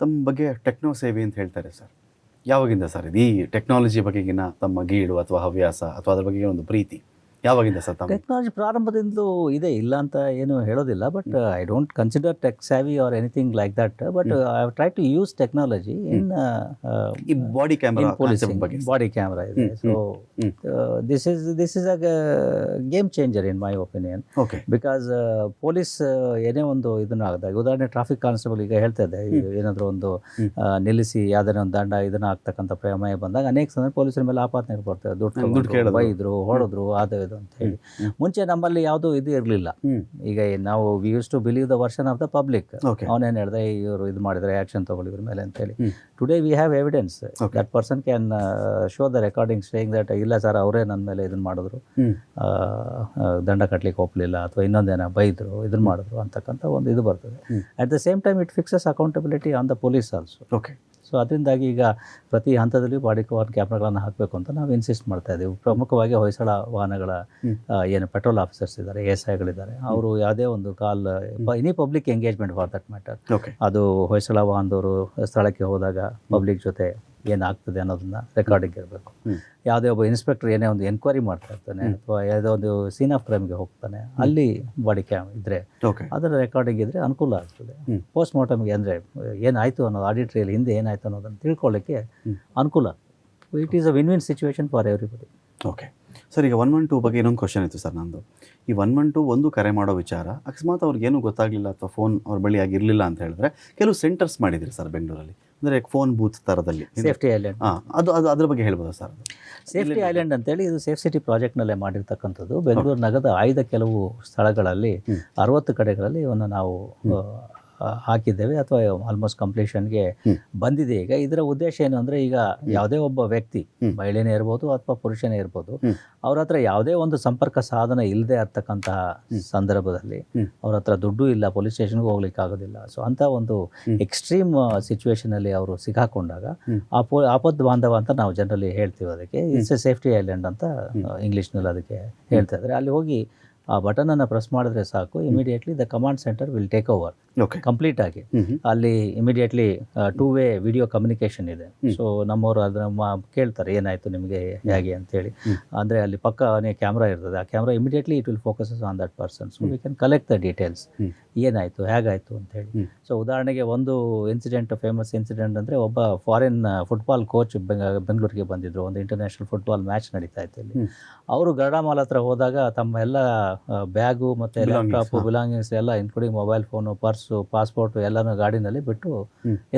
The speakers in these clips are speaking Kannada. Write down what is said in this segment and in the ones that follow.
ತಮ್ಮ ಬಗ್ಗೆ ಟೆಕ್ನೋ ಸೇವೆ ಅಂತ ಹೇಳ್ತಾರೆ ಸರ್. ಯಾವಾಗಿಂದ ಸರ್ ಇದು? ಈ ಟೆಕ್ನಾಲಜಿ ಬಗೆಗಿನ ತಮ್ಮ ಗೀಳು ಅಥವಾ ಹವ್ಯಾಸ ಅಥವಾ ಅದ್ರ ಬಗ್ಗೆ ಒಂದು ಪ್ರೀತಿ ಯಾವಾಗಿಂದ ಸರ್ ತಮ್ಮ? ಟೆಕ್ನಾಲಜಿ ಪ್ರಾರಂಭದಿಂದಲೂ ಇದೆ, ಇಲ್ಲ ಅಂತ ಏನು ಹೇಳೋದಿಲ್ಲ. But I don't consider tech savvy or anything like that. But I have try to use technology in ಈ body camera policing. Body camera ಇದೆ. So this is a game changer in my opinion. Okay. Because police ಏನೇ ಒಂದು ಇದನ್ನು ಆದಾಗ, ಉದಾಹರಣೆ ಟ್ರಾಫಿಕ್ ಕಾನ್ಸ್ಟೇಬಲ್ ಈಗ ಹೇಳ್ತಾ ಇದ್ದೆ, ಏನಾದರೂ ಒಂದು ನಿಲ್ಲಿಸಿ ಯಾವುದೇ ಒಂದು ದಂಡ ಇದನ್ನು ಆಗ್ತಕ್ಕಂಥ ಪ್ರಮೇಯ ಬಂದಾಗ ಅನೇಕ ಸಂದರ್ಭ ಪೊಲೀಸರ ಮೇಲೆ ಆಪಾದನೆಗಳು ಬರ್ತವೆ. ದುಡ್ಡು ಕೇಳಿದ್ರು, ಬೈದ್ರು, ಹೊಡೆದ್ರು, ಅದು ಅಂತ ಹೇಳಿ. ಮುಂಚೆ ನಮ್ಮಲ್ಲಿ ಯಾವುದೂ ಇದು ಇರಲಿಲ್ಲ. ಈಗ ನಾವು we use to believe the version of the public. ಅವನೇನು ಹೇಳಿದೆ, ಇವರು ಇದು ಮಾಡಿದ್ರೆ ಆ್ಯಕ್ಷನ್ ತಗೊಳ್ಳಿ ಇವ್ರ ಮೇಲೆ ಅಂತೇಳಿ. Today we have evidence that person can show the recording saying that ಇಲ್ಲ ಸರ್ ಅವರೇ ನನ್ನ ಮೇಲೆ ಇದನ್ನು ಮಾಡಿದ್ರು, ದಂಡ ಕಟ್ಟಲಿಕ್ಕೆ ಒಪ್ಪಲಿಲ್ಲ ಅಥವಾ ಇನ್ನೊಂದೇನೋ ಬೈದರು, ಇದನ್ನು ಮಾಡಿದ್ರು ಅಂತಕ್ಕಂಥ ಒಂದು ಇದು ಬರ್ತದೆ. At the same time it fixes accountability on the police also. Okay. So ಅದರಿಂದಾಗಿ ಈಗ ಪ್ರತಿ ಹಂತದಲ್ಲಿ ಬಾಡಿ ಕ್ಯಾಮ್ರಾಗಳನ್ನು ಹಾಕಬೇಕು ಅಂತ ನಾವು ಇನ್ಸಿಸ್ಟ್ ಮಾಡ್ತಾ ಇದ್ದೀವಿ. ಪ್ರಮುಖವಾಗಿ ಹೊಯ್ಸಳ ವಾಹನಗಳ ಏನು ಪೆಟ್ರೋಲ್ ಆಫೀಸರ್ಸ್ ಇದ್ದಾರೆ, ಎಸ್ ಐಗಳಿದ್ದಾರೆ, ಅವರು ಯಾವುದೇ ಒಂದು call any public engagement for that matter, ಅದು ಹೊಯ್ಸಳ ವಾಹನದವರು ಸ್ಥಳಕ್ಕೆ ಹೋದಾಗ ಪಬ್ಲಿಕ್ ಜೊತೆ ಏನಾಗ್ತದೆ ಅನ್ನೋದನ್ನ ರೆಕಾರ್ಡಿಂಗ್ ಇರಬೇಕು. ಯಾವುದೇ ಒಬ್ಬ ಇನ್ಸ್ಪೆಕ್ಟರ್ ಏನೇ ಒಂದು ಎನ್ಕ್ವೈರಿ ಮಾಡ್ತಾ ಇರ್ತಾನೆ ಅಥವಾ ಯಾವುದೋ ಒಂದು ಸೀನ್ ಆಫ್ ಕ್ರೈಮ್ಗೆ ಹೋಗ್ತಾನೆ, ಅಲ್ಲಿ ಬಾಡಿ ಕ್ಯಾಮ್ ಇದ್ದರೆ ಅದರ ರೆಕಾರ್ಡಿಂಗ್ ಇದ್ದರೆ ಅನುಕೂಲ ಆಗ್ತದೆ. ಪೋಸ್ಟ್ ಮಾರ್ಟಮ್ಗೆ ಅಂದರೆ ಏನಾಯಿತು ಅನ್ನೋದು, ಆಡಿಟ್ರಿಯಲ್ಲಿ ಹಿಂದೆ ಏನಾಯಿತು ಅನ್ನೋದನ್ನು ತಿಳ್ಕೊಳ್ಳಿಕ್ಕೆ ಅನುಕೂಲ. It is a win win situation for everybody. Okay sir, ಈಗ 112 ಬಗ್ಗೆ ಇನ್ನೊಂದು ಕ್ವಶನ್ ಇತ್ತು ಸರ್ ನಂದು. ಈ 112 ಒಂದು ಕರೆ ಮಾಡೋ ವಿಚಾರ, ಅಕಸ್ಮಾತ್ ಅವ್ರಿಗೇನು ಗೊತ್ತಾಗಲಿಲ್ಲ ಅಥವಾ ಫೋನ್ ಅವ್ರ ಬಳಿ ಆಗಿರಲಿಲ್ಲ ಅಂತ ಹೇಳಿದ್ರೆ ಕೆಲವು ಸೆಂಟರ್ಸ್ ಮಾಡಿದ್ರಿ ಸರ್ ಬೆಂಗಳೂರಲ್ಲಿ, ಅಂದರೆ ಫೋನ್ ಬೂತ್ ಥರದಲ್ಲಿ. ಸೇಫ್ಟಿ ಐಲ್ಯಾಂಡ್, ಅದು ಅದ್ರ ಬಗ್ಗೆ ಹೇಳ್ಬೋದಾ ಸರ್? ಸೇಫ್ಟಿ ಐಲ್ಯಾಂಡ್ ಅಂತೇಳಿ ಇದು ಸೇಫ್ ಸಿಟಿ ಪ್ರಾಜೆಕ್ಟ್ನಲ್ಲೇ ಮಾಡಿರ್ತಕ್ಕಂಥದ್ದು. ಬೆಂಗಳೂರು ನಗರದ ಆಯ್ದ ಕೆಲವು ಸ್ಥಳಗಳಲ್ಲಿ 60 ಕಡೆಗಳಲ್ಲಿ ಇವನ್ನು ನಾವು ಹಾಕಿದ್ದೇವೆ ಅಥವಾ ಆಲ್ಮೋಸ್ಟ್ ಕಂಪ್ಲೀಷನ್ಗೆ ಬಂದಿದೆ. ಈಗ ಇದರ ಉದ್ದೇಶ ಏನು ಅಂದರೆ, ಈಗ ಯಾವುದೇ ಒಬ್ಬ ವ್ಯಕ್ತಿ, ಮಹಿಳೆನೇ ಇರ್ಬೋದು ಅಥವಾ ಪುರುಷನೇ ಇರ್ಬೋದು, ಅವ್ರ ಹತ್ರ ಯಾವುದೇ ಒಂದು ಸಂಪರ್ಕ ಸಾಧನ ಇಲ್ಲದೆ ಇರ್ತಕ್ಕಂತಹ ಸಂದರ್ಭದಲ್ಲಿ, ಅವ್ರ ಹತ್ರ ದುಡ್ಡು ಇಲ್ಲ, ಪೊಲೀಸ್ ಸ್ಟೇಷನ್ಗೂ ಹೋಗ್ಲಿಕ್ಕೆ ಆಗೋದಿಲ್ಲ. ಸೊ ಅಂಥ ಒಂದು ಎಕ್ಸ್ಟ್ರೀಮ್ ಸಿಚುವೇಶನಲ್ಲಿ ಅವರು ಸಿಕ್ಕಾಕೊಂಡಾಗ ಆಪತ್ತು ಬಾಂಧವ ಅಂತ ನಾವು ಜನರಲಿ ಹೇಳ್ತೀವಿ. ಅದಕ್ಕೆ ಇಟ್ಸ್ ಎ ಸೇಫ್ಟಿ ಐಲ್ಯಾಂಡ್ ಅಂತ ಇಂಗ್ಲೀಷ್ನಲ್ಲಿ ಅದಕ್ಕೆ ಹೇಳ್ತಾ ಇದ್ದಾರೆ. ಅಲ್ಲಿ ಹೋಗಿ ಆ ಬಟನನ್ನು ಪ್ರೆಸ್ ಮಾಡಿದ್ರೆ ಸಾಕು, immediately the command centre will take over complete ಆಗಿ. ಅಲ್ಲಿ ಇಮಿಡಿಯೇಟ್ಲಿ 2-ವೇ ವಿಡಿಯೋ ಕಮ್ಯುನಿಕೇಷನ್ ಇದೆ. ಸೊ ನಮ್ಮವರು ಅದನ್ನು ಕೇಳ್ತಾರೆ, ಏನಾಯಿತು ನಿಮಗೆ ಹೇಗೆ ಅಂತೇಳಿ. ಅಂದರೆ ಅಲ್ಲಿ ಪಕ್ಕನೇ ಕ್ಯಾಮ್ರಾ ಇರ್ತದೆ, ಆ camera immediately it will focuses on that person. So we can collect the details, ಏನಾಯಿತು ಹೇಗಾಯಿತು ಅಂತೇಳಿ. ಸೊ ಉದಾಹರಣೆಗೆ ಒಂದು ಇನ್ಸಿಡೆಂಟ್, ಫೇಮಸ್ ಇನ್ಸಿಡೆಂಟ್ ಅಂದರೆ, ಒಬ್ಬ ಫಾರಿನ್ ಫುಟ್ಬಾಲ್ ಕೋಚ್ ಬೆಂಗಳೂರಿಗೆ ಬಂದಿದ್ದರು. ಒಂದು ಇಂಟರ್ನ್ಯಾಷನಲ್ ಫುಟ್ಬಾಲ್ ಮ್ಯಾಚ್ ನಡೀತಾ ಇತ್ತು ಇಲ್ಲಿ. ಅವರು ಗರುಡ ಮಾಲ್ ಹತ್ರ ಹೋದಾಗ ತಮ್ಮ ಎಲ್ಲ ಬ್ಯಾಗು ಮತ್ತು ಲ್ಯಾಪ್ಟಾಪು, ಬಿಲಾಂಗಿಂಗ್ಸ್ ಎಲ್ಲ including mobile phone, purse, passport ಎಲ್ಲನೂ ಗಾಡಿನಲ್ಲಿ ಬಿಟ್ಟು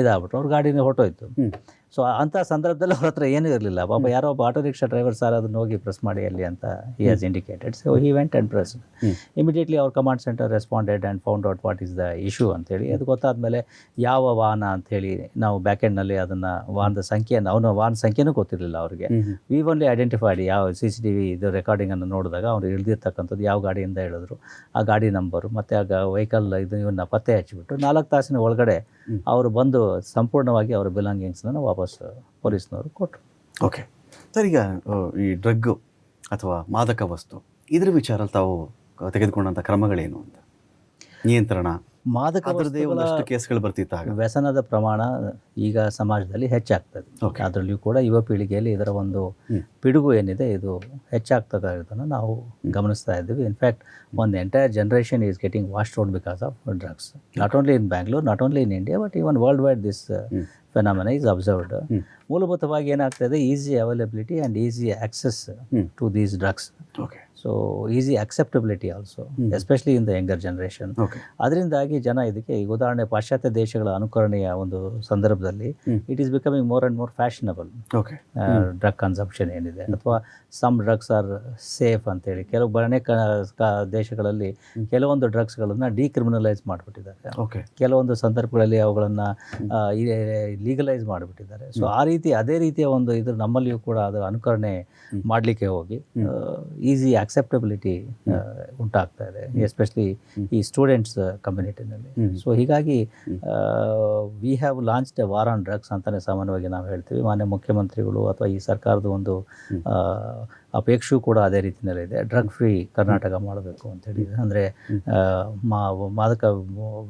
ಇದಾಗ್ಬಿಟ್ರು. ಅವ್ರ ಗಾಡಿನೇ ಹೊರಟೋಯ್ತು. ಸೊ ಅಂಥ ಸಂದರ್ಭದಲ್ಲಿ ಅವ್ರ ಹತ್ರ ಏನೂ ಇರಲಿಲ್ಲ. ಪಾಪ ಯಾರೋ ಒಬ್ಬ ಆಟೋ ರಿಕ್ಷಾ ಡ್ರೈವರ್ ಸರ್ ಅದನ್ನು ಹೋಗಿ ಪ್ರೆಸ್ ಮಾಡಿ ಅಲ್ಲಿ ಅಂತ he has indicated. So he went and press. Immediately ಅವ್ರ command centre responded and found out what is the issue ಅಂತೇಳಿ. ಅದು ಗೊತ್ತಾದಮೇಲೆ ಯಾವ ವಾಹನ ಅಂಥೇಳಿ ನಾವು ಬ್ಯಾಕೆಂಡ್ನಲ್ಲಿ ಅದನ್ನು ವಾಹನದ ಸಂಖ್ಯೆಯನ್ನು, ಅವನ ವಾಹನ ಸಂಖ್ಯೆನೂ ಗೊತ್ತಿರಲಿಲ್ಲ ಅವ್ರಿಗೆ. ವಿ ಓನ್ಲಿ ಐಡೆಂಟಿಫೈಡ್, ಯಾವ CCTV ಇದು ರೆಕಾರ್ಡಿಂಗನ್ನು ನೋಡಿದಾಗ ಅವ್ರು ಇಳಿದಿರ್ತಕ್ಕಂಥದ್ದು ಯಾವ ಗಾಡಿಯಿಂದ ಹೇಳಿದ್ರು, ಆ ಗಾಡಿ ನಂಬರು ಮತ್ತು ಆ ವೆಹಿಕಲ್ ಇವನ್ನ ಪತ್ತೆ ಹಚ್ಚಿಬಿಟ್ಟು 4 ತಾಸಿನ ಒಳಗಡೆ ಅವರು ಬಂದು ಸಂಪೂರ್ಣವಾಗಿ ಅವರ ಬಿಲಾಂಗಿಂಗ್ಸ್ನ ವಾಪಸ್ ಪೊಲೀಸ್ನವರು ಕೊಟ್ಟರು. ಓಕೆ ಸರ್, ಈಗ ಈ ಡ್ರಗ್ಗು ಅಥವಾ ಮಾದಕ ವಸ್ತು ಇದ್ರ ವಿಚಾರ ತಾವು ತೆಗೆದುಕೊಂಡಂಥ ಕ್ರಮಗಳೇನು ಅಂತ? ನಿಯಂತ್ರಣ, ಮಾದಕ ಒಂದಷ್ಟು ಕೇಸ್ಗಳು ಬರ್ತಿತ್ತು. ವ್ಯಸನದ ಪ್ರಮಾಣ ಈಗ ಸಮಾಜದಲ್ಲಿ ಹೆಚ್ಚಾಗ್ತದೆ. ಅದರಲ್ಲಿಯೂ ಕೂಡ ಯುವ ಪೀಳಿಗೆಯಲ್ಲಿ ಇದರ ಒಂದು ಪಿಡುಗು ಏನಿದೆ ಇದು ಹೆಚ್ಚಾಗ್ತದನ್ನು ನಾವು ಗಮನಿಸ್ತಾ ಇದ್ದೀವಿ. ಇನ್ಫ್ಯಾಕ್ಟ್ ಒಂದು entire generation is getting washed out because of drugs. Not only in Bangalore, not only in India, but even worldwide this phenomena is observed. ಮೂಲಭೂತವಾಗಿ ಏನಾಗ್ತದೆ, easy availability and easy access to these drugs. So easy acceptability also, especially in the younger generation. ಅದರಿಂದಾಗಿ ಜನ ಇದಕ್ಕೆ, ಈಗ ಉದಾಹರಣೆ ಪಾಶ್ಚಾತ್ಯ ದೇಶಗಳ ಅನುಕರಣೆಯ ಒಂದು ಸಂದರ್ಭದಲ್ಲಿ it is becoming more and more fashionable drug consumption ಏನಿದೆ. ಅಥವಾ ಸಮ್ ಡ್ರಗ್ಸ್ ಆರ್ ಸೇಫ್ ಅಂತೇಳಿ ಕೆಲವು ಅನೇಕ ದೇಶಗಳಲ್ಲಿ ಕೆಲವೊಂದು ಡ್ರಗ್ಸ್ಗಳನ್ನು ಡಿಕ್ರಿಮಿನಲೈಸ್ ಮಾಡಿಬಿಟ್ಟಿದ್ದಾರೆ. ಕೆಲವೊಂದು ಸಂದರ್ಭಗಳಲ್ಲಿ ಅವುಗಳನ್ನು ಲೀಗಲೈಸ್ ಮಾಡಿಬಿಟ್ಟಿದ್ದಾರೆ. ಸೊ ಆ ರೀತಿ ಅದೇ ರೀತಿಯ ಒಂದು ಇದು ನಮ್ಮಲ್ಲಿಯೂ ಕೂಡ ಅದರ ಅನುಕರಣೆ ಮಾಡಲಿಕ್ಕೆ ಹೋಗಿ ಈಸಿ ಅಕ್ಸೆಪ್ಟಬಿಲಿಟಿ ಉಂಟಾಗ್ತಾ ಇದೆ, ಎಸ್ಪೆಷಲಿ ಈ ಸ್ಟೂಡೆಂಟ್ಸ್ ಕಮ್ಯುನಿಟಿನಲ್ಲಿ. ಸೊ ಹೀಗಾಗಿ we have launched A war on drugs ಅಂತಲೇ ಸಾಮಾನ್ಯವಾಗಿ ನಾವು ಹೇಳ್ತೀವಿ. ಮಾನ್ಯ ಮುಖ್ಯಮಂತ್ರಿಗಳು ಅಥವಾ ಈ ಸರ್ಕಾರದ ಒಂದು ಅಪೇಕ್ಷೆಯೂ ಕೂಡ ಅದೇ ರೀತಿಯಲ್ಲಿದೆ. ಡ್ರಗ್ ಫ್ರೀ ಕರ್ನಾಟಕ ಮಾಡಬೇಕು ಅಂತೇಳಿ, ಅಂದರೆ ಮಾದಕ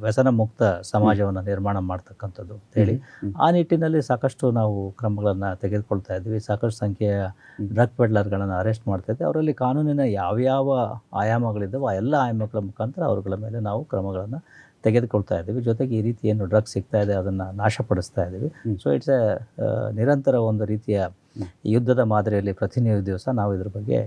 ವ್ಯಸನ ಮುಕ್ತ ಸಮಾಜವನ್ನು ನಿರ್ಮಾಣ ಮಾಡ್ತಕ್ಕಂಥದ್ದು ಅಂತೇಳಿ ಆ ನಿಟ್ಟಿನಲ್ಲಿ ಸಾಕಷ್ಟು ನಾವು ಕ್ರಮಗಳನ್ನು ತೆಗೆದುಕೊಳ್ತಾ ಇದ್ವಿ. ಸಾಕಷ್ಟು ಸಂಖ್ಯೆಯ ಡ್ರಗ್ ಪೆಡ್ಲರ್ಗಳನ್ನು ಅರೆಸ್ಟ್ ಮಾಡ್ತಾ ಇದ್ವಿ. ಅವರಲ್ಲಿ ಕಾನೂನಿನ ಯಾವ್ಯಾವ ಆಯಾಮಗಳಿದ್ದಾವೆ ಆ ಎಲ್ಲ ಆಯಾಮಗಳ ಮುಖಾಂತರ ಅವರುಗಳ ಮೇಲೆ ನಾವು ಕ್ರಮಗಳನ್ನು ತೆಗೆದುಕೊಳ್ತಾ ಇದ್ದೀವಿ. ಜೊತೆಗೆ ಈ ರೀತಿ ಏನು ಡ್ರಗ್ಸ್ ಸಿಗ್ತಾ ಇದೆ ಅದನ್ನು ನಾಶಪಡಿಸ್ತಾ ಇದ್ದೀವಿ. ಸೊ ಇಟ್ಸ್ ನಿರಂತರ ಒಂದು ರೀತಿಯ ಯುದ್ಧದ ಮಾದರಿಯಲ್ಲಿ ಪ್ರತಿನಿತ್ಯ ದಿವಸ ನಾವು ಇದ್ರ ಬಗ್ಗೆ